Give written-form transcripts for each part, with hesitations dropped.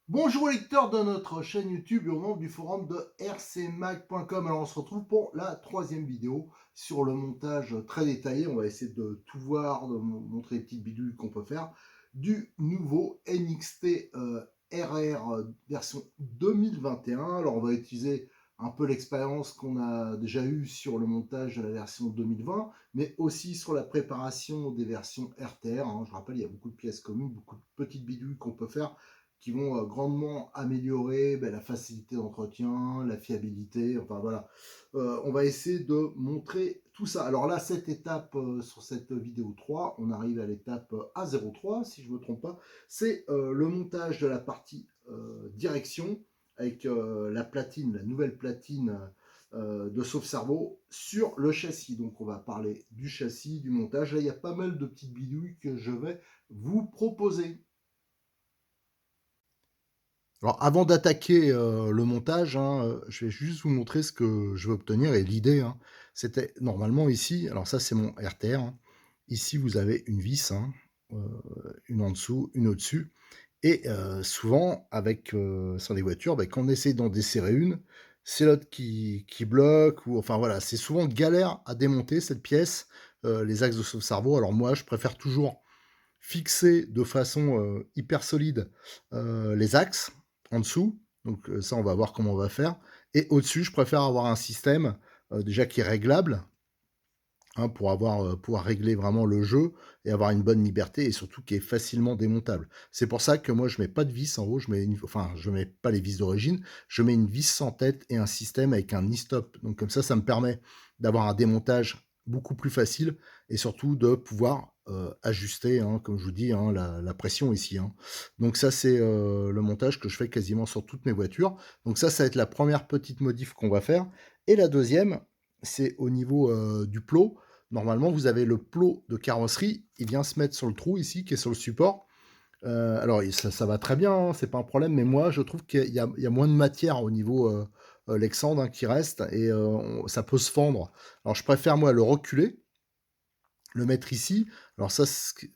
Bonjour les lecteurs de notre chaîne YouTube et au nom du forum de rcmac.com. Alors on se retrouve pour la troisième vidéo sur le montage très détaillé. On va essayer de tout voir, de montrer les petites bidules qu'on peut faire du nouveau NXT RR version 2021. Alors on va utiliser un peu l'expérience qu'on a déjà eue sur le montage de la version 2020, mais aussi sur la préparation des versions RTR. Je rappelle, il y a beaucoup de pièces communes, beaucoup de petites bidules qu'on peut faire qui vont grandement améliorer la facilité d'entretien, la fiabilité, enfin voilà. On va essayer de montrer tout ça. Alors là, cette étape sur cette vidéo 3, on arrive à l'étape A03, si je ne me trompe pas, c'est le montage de la partie direction avec la platine, la nouvelle platine de sauve-cerveau sur le châssis. Donc on va parler du châssis, du montage. Là, il y a pas mal de petites bidouilles que je vais vous proposer. Alors, avant d'attaquer le montage, je vais juste vous montrer ce que je veux obtenir et l'idée. C'était normalement ici, alors ça c'est mon RTR. Ici, vous avez une vis, une en dessous, une au-dessus. Et souvent, avec sur les voitures, quand on essaie d'en desserrer une, c'est l'autre qui bloque. Ou enfin voilà, c'est souvent galère à démonter cette pièce, les axes de sauve-cerveau. Alors moi, je préfère toujours fixer de façon hyper solide les axes en dessous. Donc ça, on va voir comment on va faire. Et au-dessus, je préfère avoir un système déjà qui est réglable, pour pouvoir régler vraiment le jeu et avoir une bonne liberté et surtout qui est facilement démontable. C'est pour ça que moi, je mets pas de vis en haut, je mets pas les vis d'origine, je mets une vis sans tête et un système avec un e-stop. Donc comme ça me permet d'avoir un démontage beaucoup plus facile et surtout de pouvoir ajuster, comme je vous dis, la pression ici. Donc ça, c'est le montage que je fais quasiment sur toutes mes voitures. Donc ça va être la première petite modif qu'on va faire. Et la deuxième, c'est au niveau du plot. Normalement, vous avez le plot de carrosserie, il vient se mettre sur le trou ici, qui est sur le support. Alors, ça va très bien, c'est pas un problème, mais moi, je trouve qu'il y a moins de matière au niveau Lexand qui reste, et ça peut se fendre. Alors, je préfère, moi, le reculer, le mettre ici. Alors ça,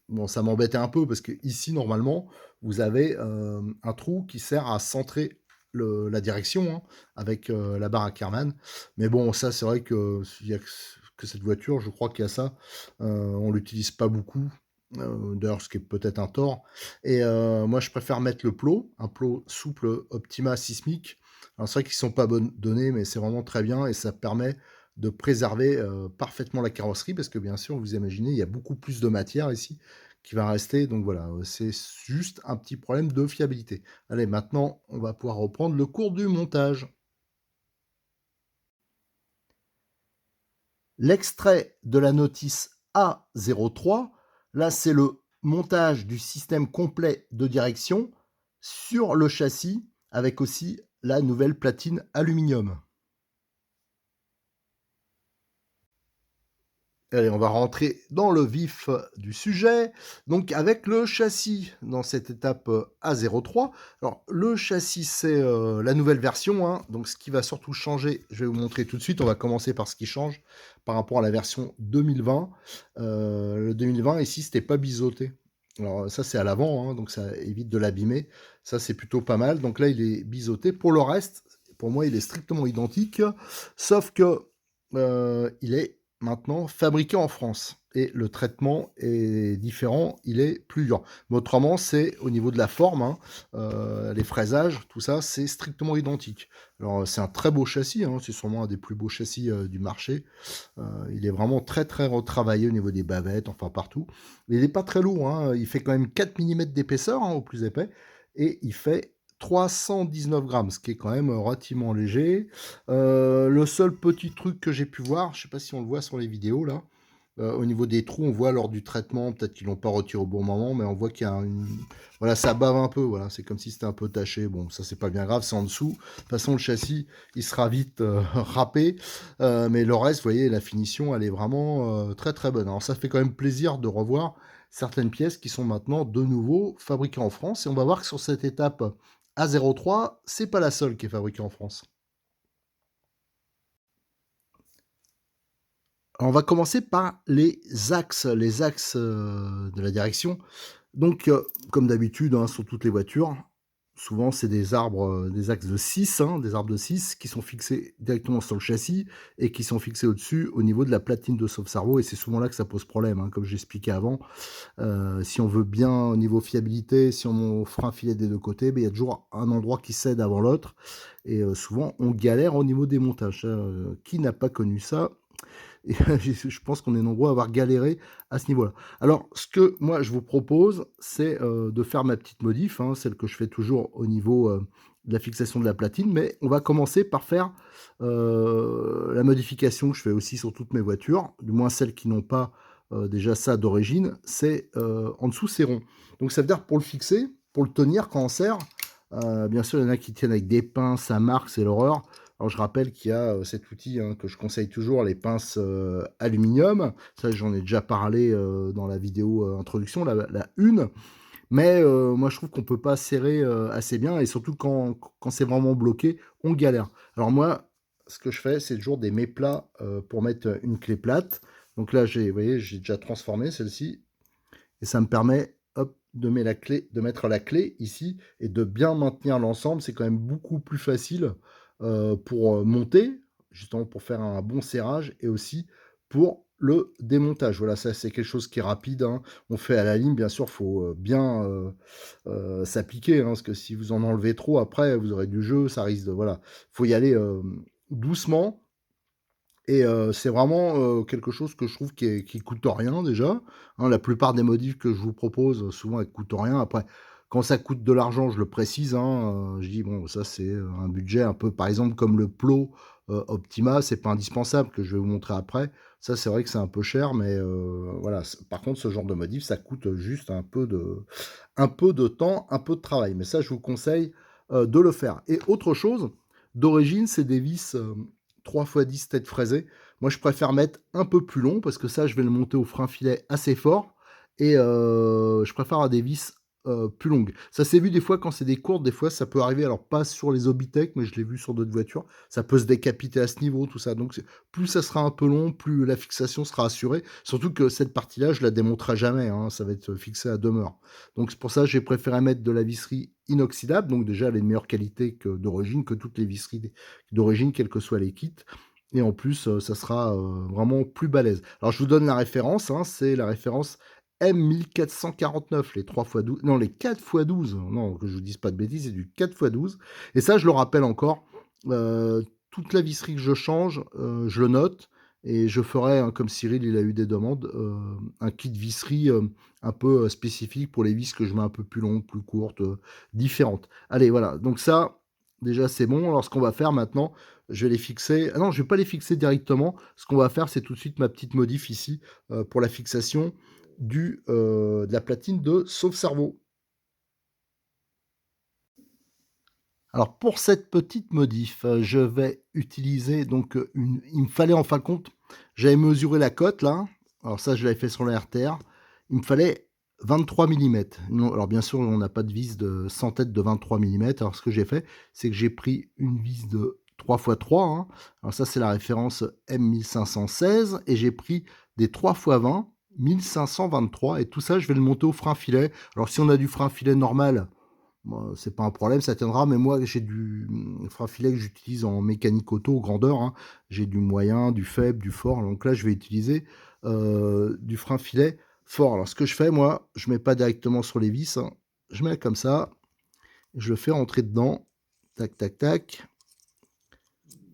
bon, ça m'embêtait un peu, parce que ici, normalement, vous avez un trou qui sert à centrer la direction, avec la barre à Kerman. Mais bon, ça, c'est vrai que il y a que cette voiture, je crois qu'il y a ça. On l'utilise pas beaucoup. D'ailleurs, ce qui est peut-être un tort. Et moi, je préfère mettre le plot, un plot souple Optima sismique. Alors, c'est vrai qu'ils sont pas donnés, mais c'est vraiment très bien et ça permet de préserver parfaitement la carrosserie parce que, bien sûr, vous imaginez, il y a beaucoup plus de matière ici qui va rester. Donc voilà, c'est juste un petit problème de fiabilité. Allez, maintenant, on va pouvoir reprendre le cours du montage. L'extrait de la notice A03, là, c'est le montage du système complet de direction sur le châssis avec aussi la nouvelle platine aluminium. Allez, on va rentrer dans le vif du sujet, donc avec le châssis dans cette étape A03. Alors, le châssis, c'est la nouvelle version, donc ce qui va surtout changer, je vais vous montrer tout de suite, on va commencer par ce qui change par rapport à la version 2020. Le 2020, ici, c'était pas biseauté. Alors ça, c'est à l'avant, donc ça évite de l'abîmer. Ça, c'est plutôt pas mal. Donc là, il est biseauté. Pour le reste, pour moi, il est strictement identique, sauf que il est maintenant fabriqué en France et le traitement est différent, il est plus dur. Mais autrement, c'est au niveau de la forme, les fraisages, tout ça, c'est strictement identique. Alors, c'est un très beau châssis, c'est sûrement un des plus beaux châssis du marché. Il est vraiment très très retravaillé au niveau des bavettes, enfin partout. Mais il n'est pas très lourd, il fait quand même 4 millimètres d'épaisseur au plus épais et il fait 319 grammes, ce qui est quand même relativement léger. Le seul petit truc que j'ai pu voir, je sais pas si on le voit sur les vidéos là, Au niveau des trous, on voit lors du traitement, peut-être qu'ils l'ont pas retiré au bon moment, mais on voit qu'il y a une voilà, ça bave un peu, voilà, c'est comme si c'était un peu taché. Bon, ça, c'est pas bien grave, c'est en dessous. De toute façon, le châssis, il sera vite, râpé, mais le reste, vous voyez, la finition, elle est vraiment, très, très bonne. Alors ça fait quand même plaisir de revoir certaines pièces qui sont maintenant de nouveau fabriquées en France et on va voir que sur cette étape, A03, c'est pas la seule qui est fabriquée en France. Alors on va commencer par les axes, de la direction. Donc, comme d'habitude, hein, sur toutes les voitures, souvent c'est des arbres, des axes de 6, hein, des arbres de 6 qui sont fixés directement sur le châssis et qui sont fixés au-dessus, au niveau de la platine de sauve-cerveau et c'est souvent là que ça pose problème, hein, comme j'expliquais avant. Si on veut bien au niveau fiabilité, si on frein filet des 2 côtés, beh, il y a toujours un endroit qui cède avant l'autre et souvent on galère au niveau des montages. Ça, qui n'a pas connu ça? Et je pense qu'on est nombreux à avoir galéré à ce niveau-là. Alors, ce que moi je vous propose, c'est, de faire ma petite modif, hein, celle que je fais toujours au niveau, de la fixation de la platine, mais on va commencer par faire, la modification que je fais aussi sur toutes mes voitures, du moins celles qui n'ont pas, déjà ça d'origine, c'est, en dessous c'est rond. Donc ça veut dire pour le fixer, pour le tenir quand on serre, bien sûr il y en a qui tiennent avec des pinces, ça marque, c'est l'horreur. Alors je rappelle qu'il y a, cet outil, hein, que je conseille toujours, les pinces, aluminium. Ça, j'en ai déjà parlé, dans la vidéo, introduction, la 1. Mais, moi je trouve qu'on peut pas serrer, assez bien et surtout quand c'est vraiment bloqué, on galère. Alors moi, ce que je fais, c'est toujours des méplats, pour mettre, une clé plate. Donc là, vous voyez, j'ai déjà transformé celle-ci et ça me permet, hop, de mettre la clé ici et de bien maintenir l'ensemble. C'est quand même beaucoup plus facile, pour, monter, justement pour faire un bon serrage et aussi pour le démontage. Voilà, ça c'est quelque chose qui est rapide, hein. On fait à la ligne, bien sûr, faut, bien, s'appliquer, hein, parce que si vous en enlevez trop après, vous aurez du jeu, ça risque de voilà. Faut y aller, doucement et c'est vraiment, quelque chose que je trouve qui coûte rien déjà, hein. La plupart des modifs que je vous propose, souvent elles coûtent rien. Après, quand ça coûte de l'argent, je le précise, hein, je dis: «Bon, ça c'est, un budget un peu» par exemple comme le plot, Optima, c'est pas indispensable que je vais vous montrer après. Ça, c'est vrai que c'est un peu cher, mais voilà, par contre, ce genre de modif, ça coûte juste un peu de temps, un peu de travail. Mais ça, je vous conseille, de le faire et autre chose, d'origine, c'est des vis, 3x10 tête fraisée. Moi, je préfère mettre un peu plus long parce que ça, je vais le monter au frein filet assez fort et je préfère avoir des vis, plus longues. Ça s'est vu des fois quand c'est des courtes, des fois ça peut arriver, alors pas sur les Hobbytech, mais je l'ai vu sur d'autres voitures. Ça peut se décapiter à ce niveau, tout ça. Donc plus ça sera un peu long, plus la fixation sera assurée. Surtout que cette partie-là, je la démonterai jamais, hein, ça va être fixé à demeure. Donc c'est pour ça que j'ai préféré mettre de la visserie inoxydable, donc déjà elle est de meilleure qualité que d'origine, que toutes les visseries d'origine, quels que soient les kits. Et en plus, ça sera, vraiment plus balèze. Alors je vous donne la référence, hein, c'est la référence M1449, les 3 fois 12, non les 4 fois 12, non que je vous dise pas de bêtises, c'est du 4 fois 12 et ça je le rappelle encore, toute la visserie que je change, je le note et je ferai, hein, comme Cyril il a eu des demandes, un kit visserie, un peu, spécifique pour les vis que je mets un peu plus longues, plus courtes, différentes. Allez voilà, donc ça, déjà c'est bon. Alors ce qu'on va faire maintenant, je vais les fixer ah non, je vais pas les fixer directement. Ce qu'on va faire, c'est tout de suite ma petite modif ici, pour la fixation de la platine de sauve-cerveau. Alors pour cette petite modif, je vais utiliser donc, une il me fallait en fin de compte, j'avais mesuré la cote là, alors ça je l'avais fait sur la RTR, il me fallait 23 millimètres. Non, alors bien sûr on n'a pas de vis de sans tête de 23 millimètres. Alors ce que j'ai fait, c'est que j'ai pris une vis de 3 fois 3, hein. Alors ça c'est la référence M1516 et j'ai pris des 3 fois 20, 1523 et tout ça je vais le monter au frein filet. Alors si on a du frein filet normal, moi, c'est pas un problème, ça tiendra, mais moi j'ai du, frein filet que j'utilise en mécanique auto grandeur, hein. J'ai du moyen, du faible, du fort, donc là je vais utiliser, du frein filet fort. Alors ce que je fais moi, je mets pas directement sur les vis, hein. Je mets comme ça, je le fais rentrer dedans, tac, tac, tac.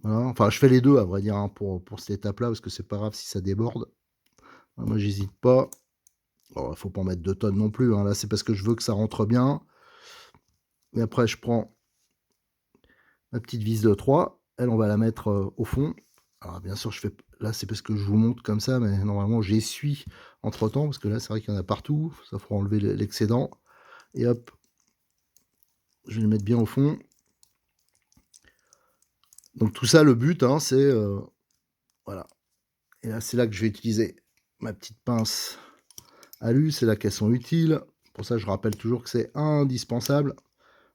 Voilà, enfin je fais les 2 à vrai dire, hein, pour cette étape-là, parce que c'est pas grave si ça déborde. Moi j'hésite pas. Oh, faut pas en mettre 2 tonnes non plus, hein, là c'est parce que je veux que ça rentre bien et après je prends ma petite vis de 3, elle, on va la mettre, au fond. Alors bien sûr, je fais là, c'est parce que je vous montre comme ça, mais normalement j'essuie entre temps, parce que là, c'est vrai qu'il y en a partout. Ça fera enlever l'excédent et hop, je vais le mettre bien au fond. Donc tout ça, le but, hein, c'est, voilà, et là, c'est là que je vais utiliser ma petite pince alu, c'est là qu'elles sont utiles. Pour ça, je rappelle toujours que c'est indispensable.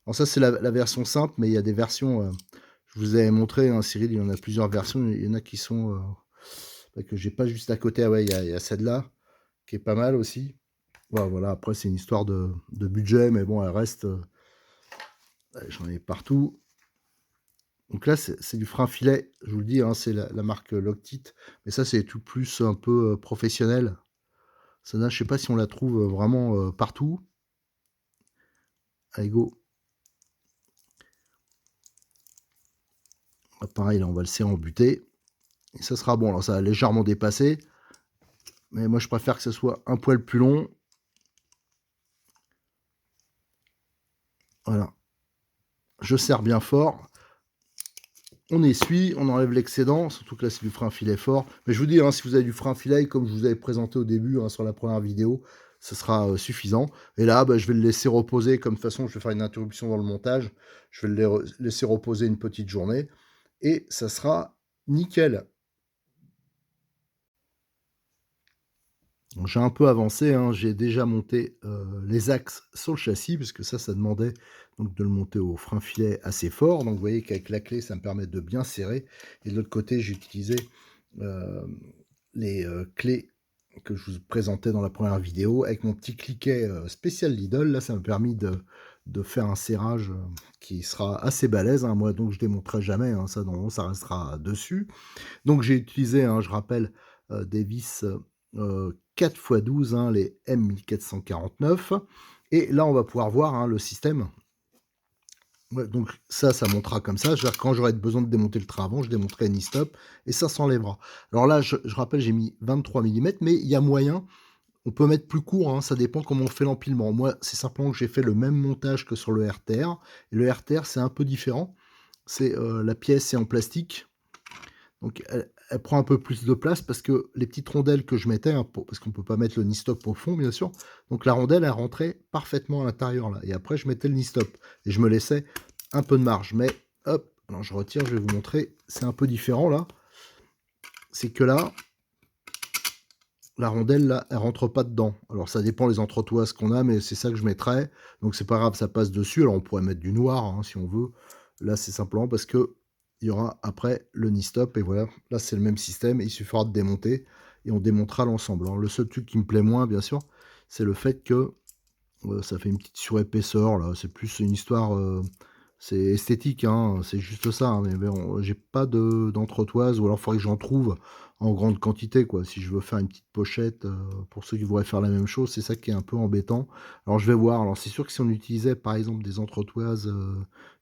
Alors ça, c'est la version simple, mais il y a des versions, je vous avais montré, hein, Cyril, il y en a plusieurs versions. Il y en a qui sont, bah, que j'ai pas juste à côté. Ah ouais, il y a celle-là, qui est pas mal aussi. Voilà, après, c'est une histoire de budget, mais bon, elle reste, ouais, j'en ai partout. Donc là, c'est du frein filet, je vous le dis, hein, c'est la marque Loctite, mais ça, c'est tout plus un peu, professionnel. Celle-là, je sais pas si on la trouve, vraiment, partout. Allez, go. Ah, pareil, là, on va le serrer en butée et ça sera bon. Alors ça va légèrement dépasser, mais moi, je préfère que ce soit un poil plus long. Voilà. Je serre bien fort. On essuie, on enlève l'excédent, surtout que là, c'est du frein filet fort. Mais je vous dis, hein, si vous avez du frein filet, comme je vous avais présenté au début, hein, sur la première vidéo, ce sera suffisant. Et là, bah, je vais le laisser reposer. Comme de toute façon, je vais faire une interruption dans le montage. Je vais le laisser reposer une petite journée. Et ça sera nickel. J'ai un peu avancé, hein, j'ai déjà monté, les axes sur le châssis, puisque ça demandait donc de le monter au frein filet assez fort. Donc vous voyez qu'avec la clé, ça me permet de bien serrer et de l'autre côté, j'ai utilisé, les, clés que je vous présentais dans la première vidéo avec mon petit cliquet, spécial Lidl. Là, ça m'a permis de faire un serrage, qui sera assez balèze, hein. Moi, donc je démonterai jamais, hein, ça normalement, ça restera dessus. Donc j'ai utilisé, hein, je rappelle, des vis, 4x12, hein, les M1449 et là, on va pouvoir voir, hein, le système. Ouais, donc ça montera comme ça. Je veux dire, quand j'aurai besoin de démonter le train avant, je démonterai ni stop et ça s'enlèvera. Alors là, je rappelle, j'ai mis 23 millimètres, mais il y a moyen, on peut mettre plus court, hein, ça dépend comment on fait l'empilement. Moi, c'est simplement que j'ai fait le même montage que sur le RTR et le RTR, c'est un peu différent. C'est, la pièce est en plastique. Donc elle prend un peu plus de place parce que les petites rondelles que je mettais, hein, parce qu'on peut pas mettre le ni-stop au fond, bien sûr. Donc la rondelle, elle rentrait parfaitement à l'intérieur là et après je mettais le ni-stop et je me laissais un peu de marge. Mais hop, alors je retire, je vais vous montrer, c'est un peu différent là. C'est que là, la rondelle là, elle rentre pas dedans. Alors ça dépend les entretoises qu'on a, mais c'est ça que je mettrais. Donc c'est pas grave, ça passe dessus. Alors on pourrait mettre du noir, hein, si on veut. Là, c'est simplement parce que il y aura après le knee stop et voilà. Là, c'est le même système. Il suffira de démonter et on démontera l'ensemble. Alors le seul truc qui me plaît moins, bien sûr, c'est le fait que ça fait une petite surépaisseur là. C'est plus une histoire, c'est esthétique, hein, c'est juste ça, hein, mais bon, j'ai pas d'entretoise ou alors il faudrait que j'en trouve en grande quantité, quoi. Si je veux faire une petite pochette, pour ceux qui voudraient faire la même chose, c'est ça qui est un peu embêtant. Alors je vais voir, alors c'est sûr que si on utilisait par exemple des entretoises,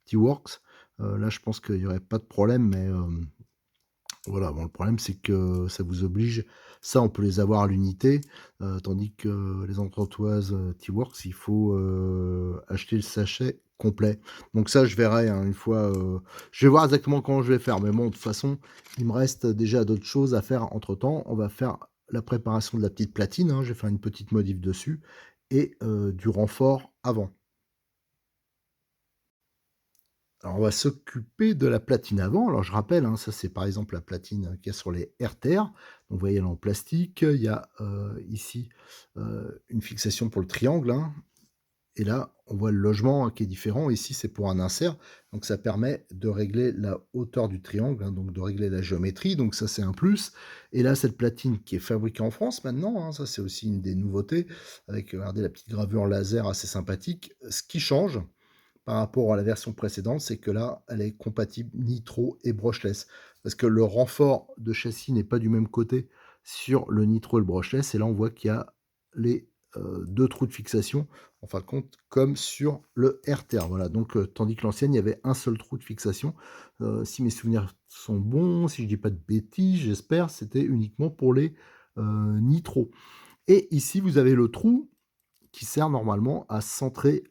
T-Works, là je pense qu'il y aurait pas de problème, mais voilà, bon, le problème, c'est que ça vous oblige, ça, on peut les avoir à l'unité, tandis que les entretoises, T-Works, il faut, acheter le sachet complet. Donc ça, je verrai, hein, une fois, je vais voir exactement comment je vais faire. Mais bon, de toute façon, il me reste déjà d'autres choses à faire entre-temps. On va faire la préparation de la petite platine, hein, je vais faire une petite modif dessus et du renfort avant. Alors, on va s'occuper de la platine avant. Alors, je rappelle, hein, ça, c'est par exemple la platine qu'il y a sur les RTR. Donc, vous voyez, elle est en plastique. Il y a ici une fixation pour le triangle, hein. Et là, on voit le logement, hein, qui est différent. Ici, c'est pour un insert. Donc, ça permet de régler la hauteur du triangle, hein, donc de régler la géométrie. Donc, ça, c'est un plus. Et là, cette platine qui est fabriquée en France maintenant, hein, ça, c'est aussi une des nouveautés, avec, regardez, la petite gravure laser assez sympathique. Ce qui change, par rapport à la version précédente, c'est que là, elle est compatible nitro et brushless. Parce que le renfort de châssis n'est pas du même côté sur le nitro et le brushless. Et là, on voit qu'il y a les deux trous de fixation, en fin de compte, comme sur le RTR. Voilà, donc tandis que l'ancienne, il y avait un seul trou de fixation. Si mes souvenirs sont bons, si je dis pas de bêtises, j'espère, c'était uniquement pour les nitro. Et ici, vous avez le trou qui sert normalement à centrer,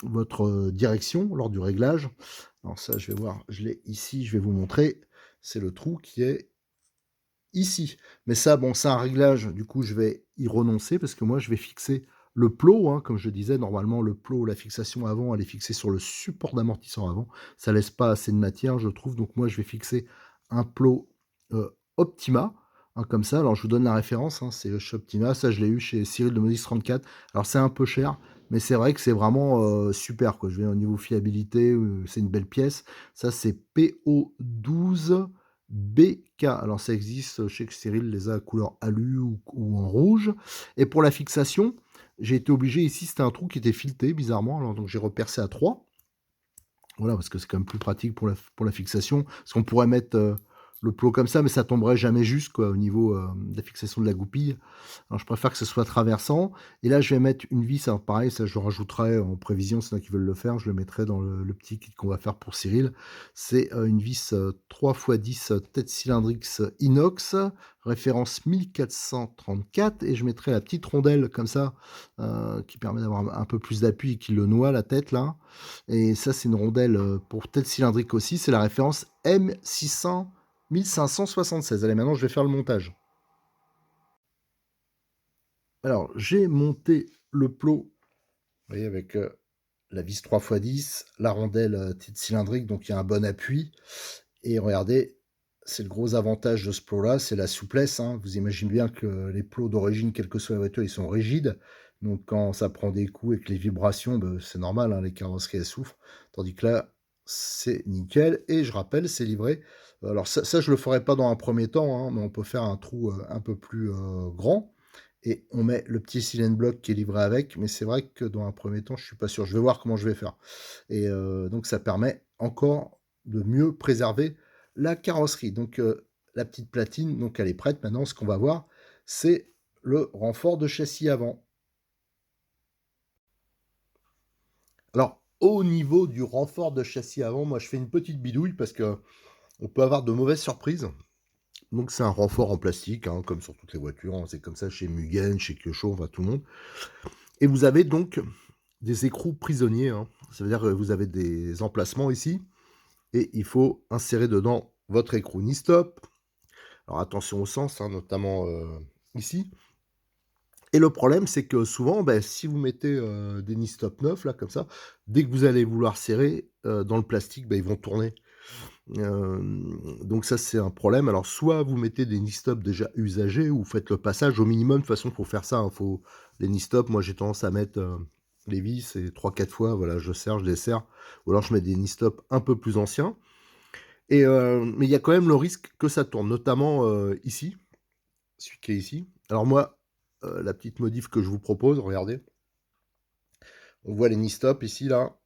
votre direction lors du réglage. Alors ça, je vais voir, je l'ai ici, je vais vous montrer. c'est le trou qui est ici. Mais ça, bon, c'est un réglage, du coup, je vais y renoncer parce que moi, je vais fixer le plot, hein, comme je disais, normalement, le plot, la fixation avant, elle est fixée sur le support d'amortisseur avant. Ça laisse pas assez de matière, je trouve. Donc moi, je vais fixer un plot Optima, hein, comme ça. Alors, je vous donne la référence, hein, c'est chez Optima. Ça, je l'ai eu chez Cyril de Modis 34. Alors, c'est un peu cher, mais c'est vrai que c'est vraiment super, quoi. Je vais au niveau fiabilité, c'est une belle pièce. Ça, c'est PO12 BK. Alors ça existe, je sais que Cyril les a à couleur alu ou en rouge. Et pour la fixation, j'ai été obligé ici, c'était un trou qui était fileté bizarrement, alors donc j'ai repercé à 3. Voilà, parce que c'est quand même plus pratique pour la fixation. Parce qu'on pourrait mettre, le plot comme ça, mais ça tomberait jamais juste quoi, au niveau, de la fixation de la goupille. Alors je préfère que ce soit traversant et là je vais mettre une vis, alors pareil ça je le rajouterai en prévision, s'il y en a qui veulent le faire, je le mettrai dans le petit kit qu'on va faire pour Cyril. C'est, une vis, 3 x 10 tête cylindrix inox, référence 1434 et je mettrai la petite rondelle comme ça, qui permet d'avoir un peu plus d'appui et qui le noie la tête là et ça c'est une rondelle, pour tête cylindrique aussi, c'est la référence M600 1576. Allez maintenant je vais faire le montage. Alors, j'ai monté le plot, vous voyez, avec la vis 3 x 10, la rondelle tête cylindrique, donc il y a un bon appui. Et regardez, c'est le gros avantage de ce plot-là, c'est la souplesse, hein. Vous imaginez bien que les plots d'origine, quelle que soit la voiture, ils sont rigides. Donc quand ça prend des coups avec les vibrations, ben, c'est normal, hein, les carrosseries elles souffrent. Tandis que là, c'est nickel. Et je rappelle, c'est livré. Alors ça je le ferai pas dans un premier temps, hein, mais on peut faire un trou un peu plus grand. Et on met le petit cylindre bloc qui est livré avec. Mais c'est vrai que dans un premier temps, je suis pas sûr. Je vais voir comment je vais faire. Et donc ça permet encore de mieux préserver la carrosserie. Donc la petite platine, donc elle est prête. Maintenant, ce qu'on va voir, c'est le renfort de châssis avant. Alors, au niveau du renfort de châssis avant, moi je fais une petite bidouille parce que on peut avoir de mauvaises surprises. Donc c'est un renfort en plastique, hein, comme sur toutes les voitures, hein. C'est comme ça chez Mugen, chez Kyosho, enfin tout le monde. Et vous avez donc des écrous prisonniers, hein. Ça veut dire que vous avez des emplacements ici et il faut insérer dedans votre écrou Nistop. Alors attention au sens, hein, notamment ici. Et le problème, c'est que souvent, bah, si vous mettez des Nistop neufs, là, comme ça, dès que vous allez vouloir serrer dans le plastique, bah, ils vont tourner. Donc ça, c'est un problème. Alors soit vous mettez des Nistop déjà usagés ou faites le passage au minimum. De toute façon, pour faire ça, hein, faut les Nistop. Moi, j'ai tendance à mettre les vis et 3-4 fois, voilà, je serre, je desserre. Ou alors je mets des Nistop un peu plus anciens. Et mais il y a quand même le risque que ça tourne, notamment ici, celui qui est ici. Alors moi, la petite modif que je vous propose, regardez, on voit les Nistop ici, là,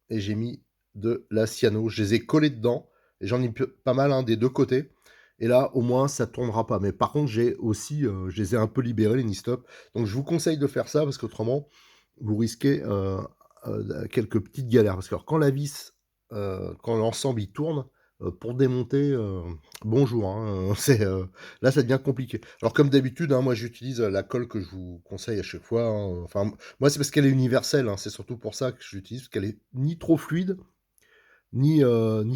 et j'ai mis de la cyano. Je les ai collés dedans, et j'en ai pas mal hein, des deux côtés. Et là, au moins, ça tournera pas. Mais par contre, j'ai aussi, je les ai un peu libérés, les Nistop. Donc je vous conseille de faire ça, parce qu'autrement, vous risquez quelques petites galères. Parce que alors, quand la vis, quand l'ensemble il tourne, pour démonter, bonjour, hein, c'est, là ça devient compliqué. Alors comme d'habitude, hein, moi j'utilise, la colle que je vous conseille à chaque fois, hein, enfin, moi c'est parce qu'elle est universelle, hein, c'est surtout pour ça que je l'utilise, parce qu'elle est ni trop fluide, ni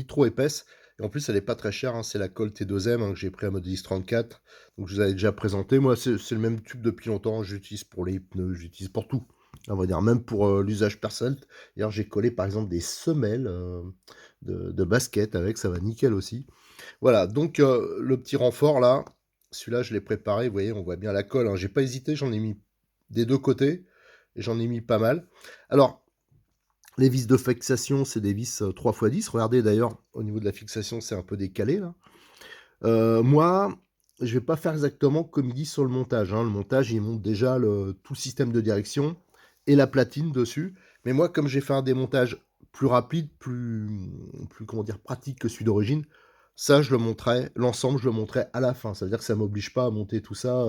trop épaisse et en plus elle est pas très chère, hein, c'est la colle T2M, hein, que j'ai pris à Modélis 34, donc je vous avais déjà présenté. Moi c'est le même tube depuis longtemps, j'utilise pour les pneus, j'utilise pour tout, on va dire, même pour, l'usage personnel. D'ailleurs j'ai collé par exemple des semelles, de basket avec, ça va nickel aussi. Voilà, donc le petit renfort là, celui-là je l'ai préparé, vous voyez, on voit bien la colle, hein. J'ai pas hésité, j'en ai mis des 2 côtés et j'en ai mis pas mal. Alors, les vis de fixation, c'est des vis 3 x 10. Regardez d'ailleurs, au niveau de la fixation, c'est un peu décalé là. Moi, je vais pas faire exactement comme il dit sur le montage, hein. Le montage, il monte déjà tout le système de direction et la platine dessus. Mais moi, comme j'ai fait un démontage plus rapide, plus comment dire, pratique que celui d'origine, ça, je le montrerai, l'ensemble, je le montrerai à la fin. Ça veut dire que ça m'oblige pas à monter tout ça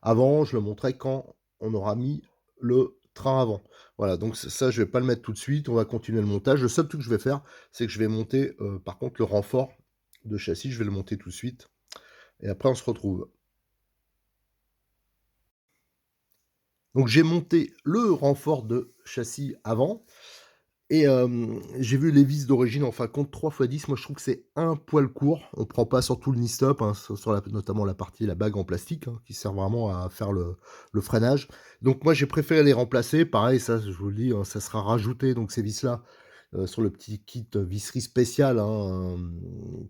avant. Je le montrerai quand on aura mis le train avant. Voilà, donc ça, je vais pas le mettre tout de suite. On va continuer le montage. Le seul truc que je vais faire, c'est que je vais monter, par contre, le renfort de châssis. Je vais le monter tout de suite. Et après, on se retrouve. Donc, j'ai monté le renfort de châssis avant. Et j'ai vu les vis d'origine, en fin de compte, 3 x 10, moi je trouve que c'est un poil court. On prend pas sur tout le knee-stop, hein, sur la notamment la partie, la bague en plastique, hein, qui sert vraiment à faire le freinage. Donc moi j'ai préféré les remplacer. Pareil, ça je vous le dis, hein, ça sera rajouté, donc ces vis-là, sur le petit kit visserie spécial, hein,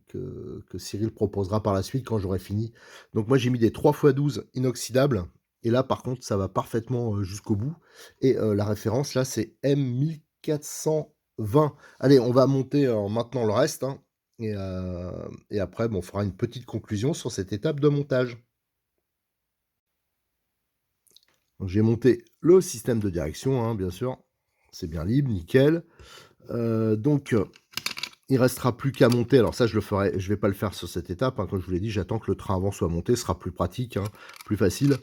que Cyril proposera par la suite quand j'aurai fini. Donc moi j'ai mis des 3 x 12 inoxydables et là par contre ça va parfaitement, jusqu'au bout et la référence là c'est M1420. Allez, on va monter, maintenant le reste, hein et après, bon, on fera une petite conclusion sur cette étape de montage. Donc j'ai monté le système de direction, hein, bien sûr. C'est bien libre, nickel. Donc il restera plus qu'à monter. Alors ça, je vais pas le faire sur cette étape, hein, comme je vous l'ai dit, j'attends que le train avant soit monté, ce sera plus pratique, hein, plus facile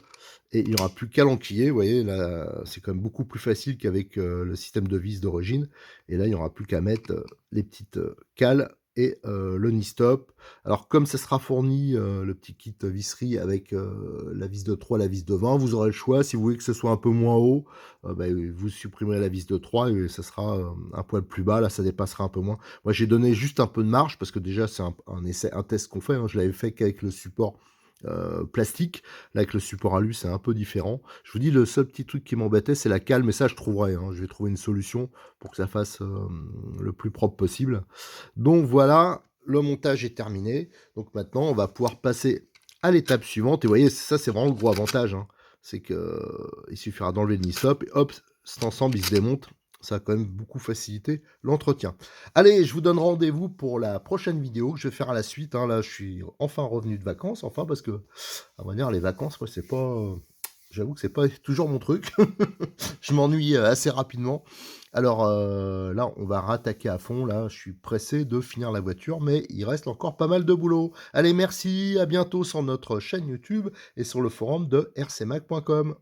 et il y aura plus qu'à l'enquiller. Vous voyez, là, c'est quand même beaucoup plus facile qu'avec, le système de vis d'origine et là, il y aura plus qu'à mettre, les petites, cales et le knee stop. Alors comme ça sera fourni, le petit kit visserie avec, la vis de 3, la vis de 20, vous aurez le choix. Si vous voulez que ce soit un peu moins haut, vous supprimerez la vis de 3 et ça sera, un poil plus bas. Là, ça dépassera un peu moins. Moi, j'ai donné juste un peu de marge parce que déjà, c'est un essai, un test qu'on fait, hein. Je l'avais fait qu'avec le support plastique. Là, avec le support alu, c'est un peu différent. Je vous dis, le seul petit truc qui m'embêtait, c'est la cale, mais ça, je trouverai, hein. Je vais trouver une solution pour que ça fasse le plus propre possible. Donc voilà, le montage est terminé. Donc maintenant, on va pouvoir passer à l'étape suivante. Et vous voyez, ça, c'est vraiment le gros avantage, hein. C'est que il suffira d'enlever le knee-stop et hop, cet ensemble, il se démonte. Ça a quand même beaucoup facilité l'entretien. Allez, je vous donne rendez-vous pour la prochaine vidéo que je vais faire à la suite, hein. Là, je suis enfin revenu de vacances, enfin, parce que, à vrai dire, les vacances, moi, c'est pas, j'avoue que c'est pas toujours mon truc. Je m'ennuie, assez rapidement. Alors, là, on va rattaquer à fond, là. Je suis pressé de finir la voiture, mais il reste encore pas mal de boulot. Allez, merci, à bientôt sur notre chaîne YouTube et sur le forum de rcmac.com.